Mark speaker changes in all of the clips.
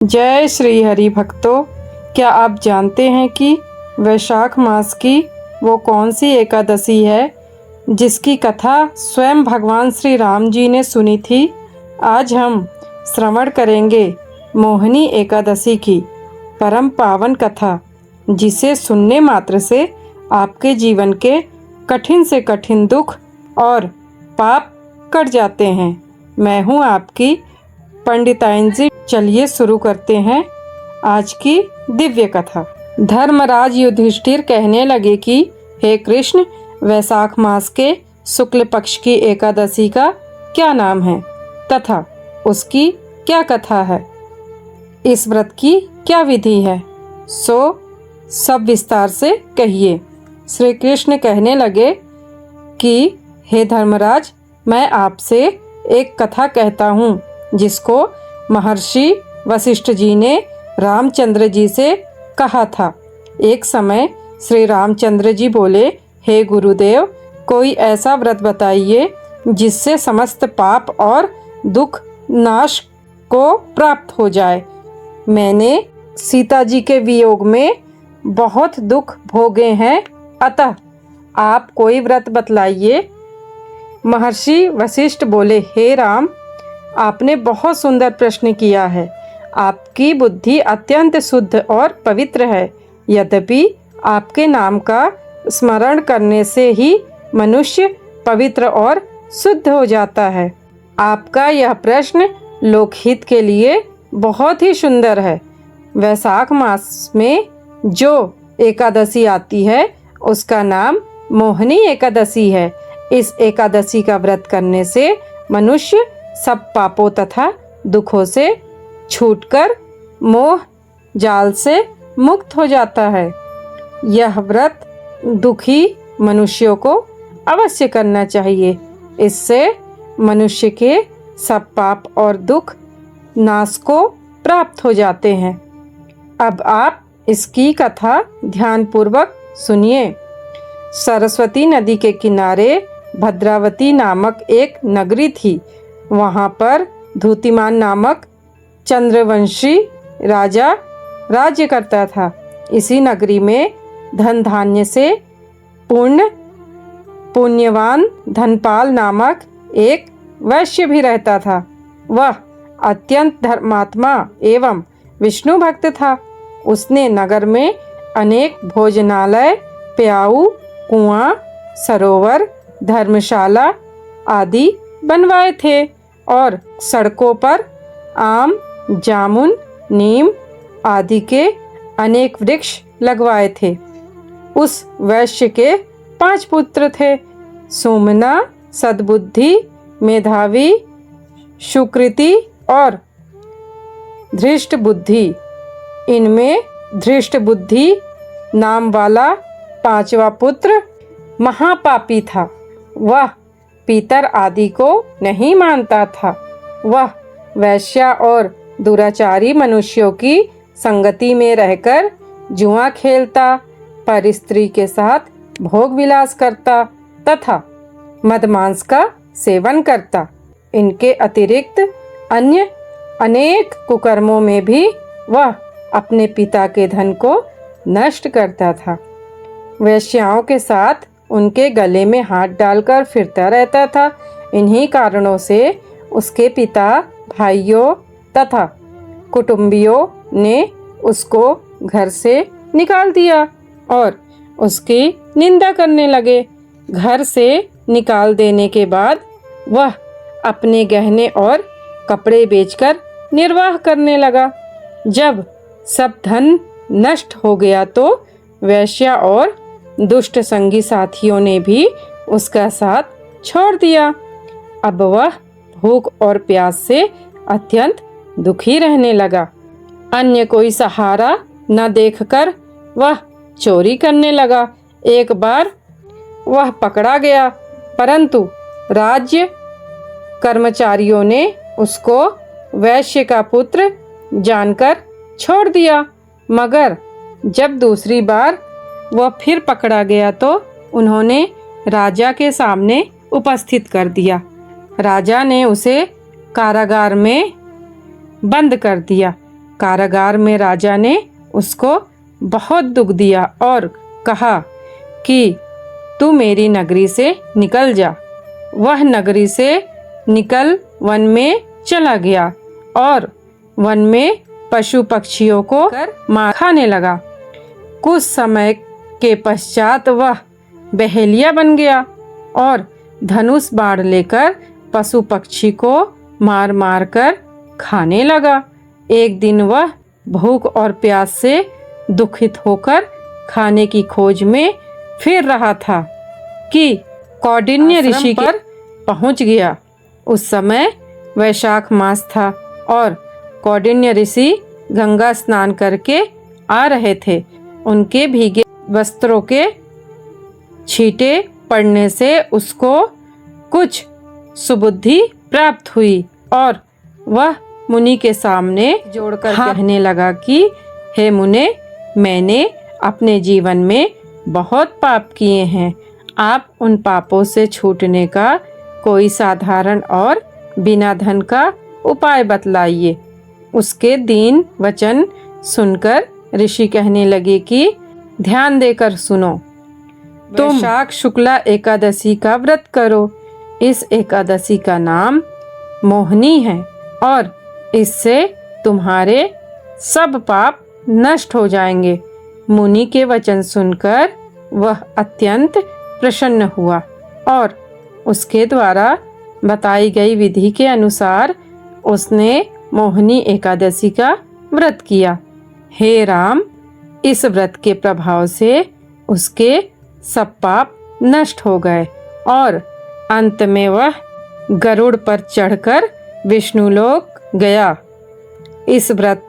Speaker 1: जय श्री हरि भक्तों, क्या आप जानते हैं कि वैशाख मास की वो कौन सी एकादशी है जिसकी कथा स्वयं भगवान श्री राम जी ने सुनी थी। आज हम श्रवण करेंगे मोहिनी एकादशी की परम पावन कथा, जिसे सुनने मात्र से आपके जीवन के कठिन से कठिन दुख और पाप कट जाते हैं। मैं हूँ आपकी पंडिताइन जी। चलिए शुरू करते हैं आज की दिव्य कथा। धर्मराज युधिष्ठिर कहने लगे कि हे कृष्ण, वैशाख मास के शुक्ल पक्ष की एकादशी का क्या नाम है तथा उसकी क्या कथा है, इस व्रत की क्या विधि है, सो सब विस्तार से कहिए। श्री कृष्ण कहने लगे कि हे धर्मराज, मैं आपसे एक कथा कहता हूँ जिसको महर्षि वशिष्ठ जी ने रामचंद्र जी से कहा था। एक समय श्री रामचंद्र जी बोले, हे गुरुदेव, कोई ऐसा व्रत बताइए जिससे समस्त पाप और दुख नाश को प्राप्त हो जाए। मैंने सीता जी के वियोग में बहुत दुख भोगे हैं, अतः आप कोई व्रत बतलाइए। महर्षि वशिष्ठ बोले, हे राम, आपने बहुत सुंदर प्रश्न किया है। आपकी बुद्धि अत्यंत शुद्ध और पवित्र है। यद्यपि आपके नाम का स्मरण करने से ही मनुष्य पवित्र और शुद्ध हो जाता है। आपका यह प्रश्न लोकहित के लिए बहुत ही सुंदर है। वैशाख मास में जो एकादशी आती है उसका नाम मोहिनी एकादशी है। इस एकादशी का व्रत करने से मनुष्य सब पापों तथा दुखों से छूटकर मोह जाल से मुक्त हो जाता है। यह व्रत दुखी मनुष्यों को अवश्य करना चाहिए। इससे मनुष्य के सब पाप और दुख नाश को प्राप्त हो जाते हैं। अब आप इसकी कथा ध्यानपूर्वक सुनिए। सरस्वती नदी के किनारे भद्रावती नामक एक नगरी थी। वहाँ पर धूतिमान नामक चंद्रवंशी राजा राज्य करता था। इसी नगरी में धन धान्य से पुण्यवान धनपाल नामक एक वैश्य भी रहता था। वह अत्यंत धर्मात्मा एवं विष्णु भक्त था। उसने नगर में अनेक भोजनालय, प्याऊ, कुआं, सरोवर, धर्मशाला आदि बनवाए थे और सड़कों पर आम, जामुन, नीम आदि के अनेक वृक्ष लगवाए थे। उस वैश्य के 5 पुत्र थे: सुमना, सद्बुद्धि, मेधावी, सुकृति और धृष्ट बुद्धि। इनमें धृष्ट बुद्धि नाम वाला 5वां पुत्र महापापी था। वह पितर आदि को नहीं मानता था। वह वैश्या और दुराचारी मनुष्यों की संगति में रहकर जुआ खेलता, पर स्त्री के साथ भोग विलास करता तथा मदमांस का सेवन करता। इनके अतिरिक्त अन्य अनेक कुकर्मों में भी वह अपने पिता के धन को नष्ट करता था। वैश्याओं के साथ उनके गले में हाथ डालकर फिरता रहता था। इन्हीं कारणों से उसके पिता, भाइयों तथा कुटुंबियों ने उसको घर से निकाल दिया और उसकी निंदा करने लगे। घर से निकाल देने के बाद वह अपने गहने और कपड़े बेचकर निर्वाह करने लगा। जब सब धन नष्ट हो गया तो वैश्या और दुष्ट संगी साथियों ने भी उसका साथ छोड़ दिया। अब वह भूख और प्यास से अत्यंत दुखी रहने लगा। अन्य कोई सहारा न देखकर वह चोरी करने लगा। एक बार वह पकड़ा गया, परंतु राज्य कर्मचारियों ने उसको वैश्य का पुत्र जानकर छोड़ दिया। मगर जब दूसरी बार वह फिर पकड़ा गया तो उन्होंने राजा के सामने उपस्थित कर दिया। राजा ने उसे कारागार में बंद कर दिया। कारागार में राजा ने उसको बहुत दुख दिया और कहा कि तू मेरी नगरी से निकल जा। वह नगरी से निकल वन में चला गया और वन में पशु पक्षियों को मार खाने लगा। कुछ समय के पश्चात वह बहेलिया बन गया और धनुष बाण लेकर पशु पक्षी को मार मार कर खाने लगा। एक दिन वह भूख और प्यास से दुखित होकर खाने की खोज में फिर रहा था कि कौंडिन्य ऋषि पर पहुंच गया। उस समय वैशाख मास था और कौंडिन्य ऋषि गंगा स्नान करके आ रहे थे। उनके भीगे वस्त्रों के छींटे पड़ने से उसको कुछ सुबुद्धि प्राप्त हुई और वह मुनि के सामने जोड़कर कहने लगा कि हे मुने, मैंने अपने जीवन में बहुत पाप किए हैं। आप उन पापों से छूटने का कोई साधारण और बिना धन का उपाय बतलाइए। उसके दीन वचन सुनकर ऋषि कहने लगे कि ध्यान देकर सुनो, तुम वैशाख शुक्ला एकादशी का व्रत करो। इस एकादशी का नाम मोहिनी है और इससे तुम्हारे सब पाप नष्ट हो जाएंगे। मुनि के वचन सुनकर वह अत्यंत प्रसन्न हुआ और उसके द्वारा बताई गई विधि के अनुसार उसने मोहिनी एकादशी का व्रत किया। हे राम, इस व्रत के प्रभाव से उसके सब पाप नष्ट हो गए और अंत में वह गरुड़ पर चढ़कर विष्णुलोक गया। इस व्रत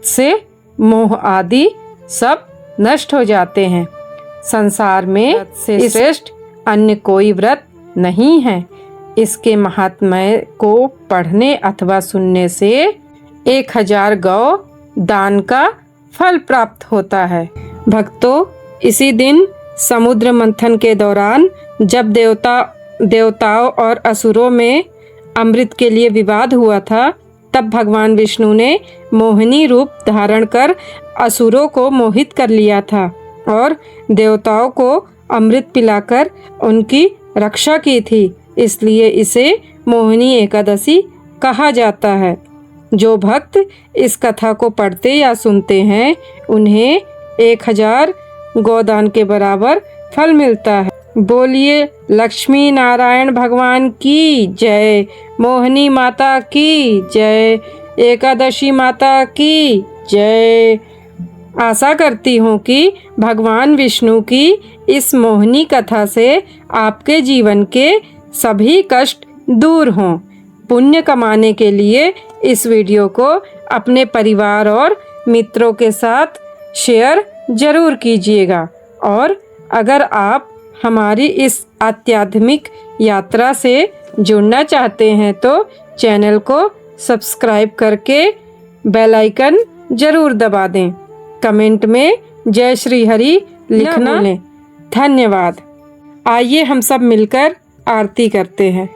Speaker 1: से मोह आदि सब नष्ट हो जाते हैं। संसार में से श्रेष्ठ अन्य कोई व्रत नहीं है। इसके महात्म्य को पढ़ने अथवा सुनने से 1000 गौ दान का फल प्राप्त होता है। भक्तों, इसी दिन समुद्र मंथन के दौरान जब देवताओं और असुरों में अमृत के लिए विवाद हुआ था, तब भगवान विष्णु ने मोहिनी रूप धारण कर असुरों को मोहित कर लिया था और देवताओं को अमृत पिलाकर उनकी रक्षा की थी। इसलिए इसे मोहिनी एकादशी कहा जाता है। जो भक्त इस कथा को पढ़ते या सुनते हैं, उन्हें 1000 गोदान के बराबर फल मिलता है। बोलिए लक्ष्मी नारायण भगवान की जय, मोहिनी माता की जय, एकादशी माता की जय। आशा करती हूँ कि भगवान विष्णु की इस मोहिनी कथा से आपके जीवन के सभी कष्ट दूर हों। पुण्य कमाने के लिए इस वीडियो को अपने परिवार और मित्रों के साथ शेयर जरूर कीजिएगा और अगर आप हमारी इस आध्यात्मिक यात्रा से जुड़ना चाहते हैं तो चैनल को सब्सक्राइब करके बेल आइकन जरूर दबा दें। कमेंट में जय श्री हरि लिखना भूलें। धन्यवाद। आइए हम सब मिलकर आरती करते हैं।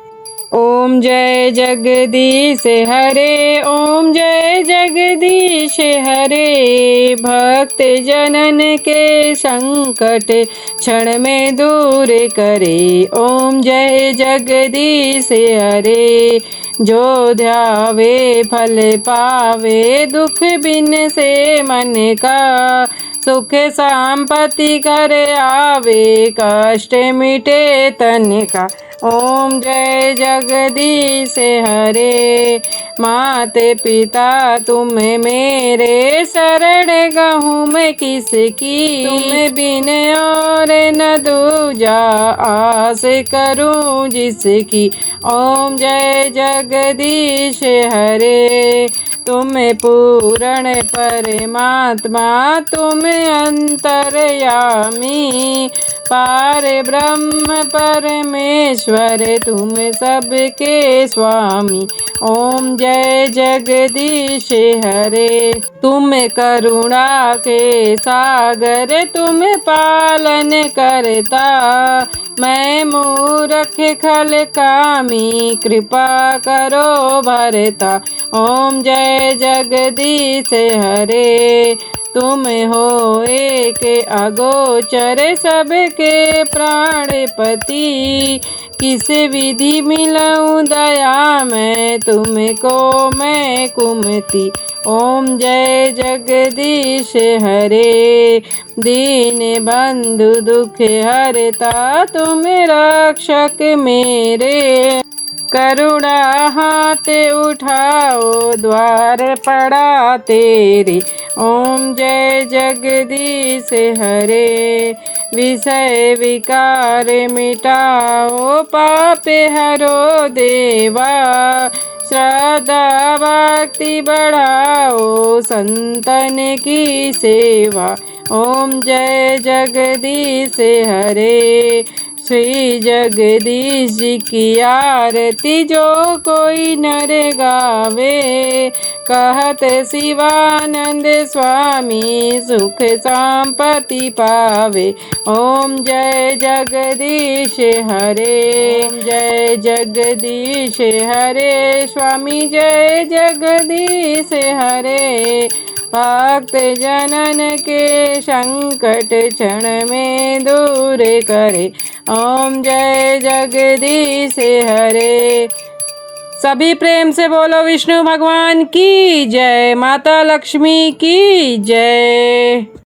Speaker 1: ओम जय जगदीश हरे, ओम जय जगदीश हरे। भक्त जनन के संकट क्षण में दूर करे। ओम जय जगदीश हरे। जो ध्यावे फल पावे, दुख बिन से मन का। सुख संपत्ति कर आवे, कष्ट मिटे तन का। ओम जय जगदीश हरे। माते पिता तुम मेरे, शरण गहूँ मैं किसकी। तुम बिन और न दूजा, आस करूँ जिसकी। ओम जय जगदीश हरे। तुम पूर्ण परमात्मा, तुम अंतर्यामी। पार ब्रह्म परमेश्वर, तुम सबके स्वामी। ओम जय जगदीश हरे। तुम करुणा के सागर, तुम पालन करता। मैं मूर्ख खल काम स्वामी कृपा करो भरता। ओम जय जगदीश हरे। तुम हो एक अगोचर सबके प्राणपति। किस विधि मिलऊं दया मैं तुमको मैं कुमति। ओम जय जगदीश हरे। दीन बंधु दुख हरता तुम रक्षक मेरे। करुणा हाथ उठाओ द्वार पड़ा तेरे। ओम जय जगदीश हरे। विषय विकार मिटाओ पाप हरो देवा। श्रद्धा भक्ति बढ़ाओ संतन की सेवा। ओम जय जगदीश हरे। श्री जगदीश जी की आरती जो कोई नर गावे। कहत शिवानंद स्वामी सुख संपत्ति पावे। ओम जय जगदीश हरे। जय जगदीश हरे। स्वामी जय जगदीश हरे। भक्त जनन के संकट क्षण में दूर करे। ओम जय जगदीश हरे। सभी प्रेम से बोलो विष्णु भगवान की जय। माता लक्ष्मी की जय।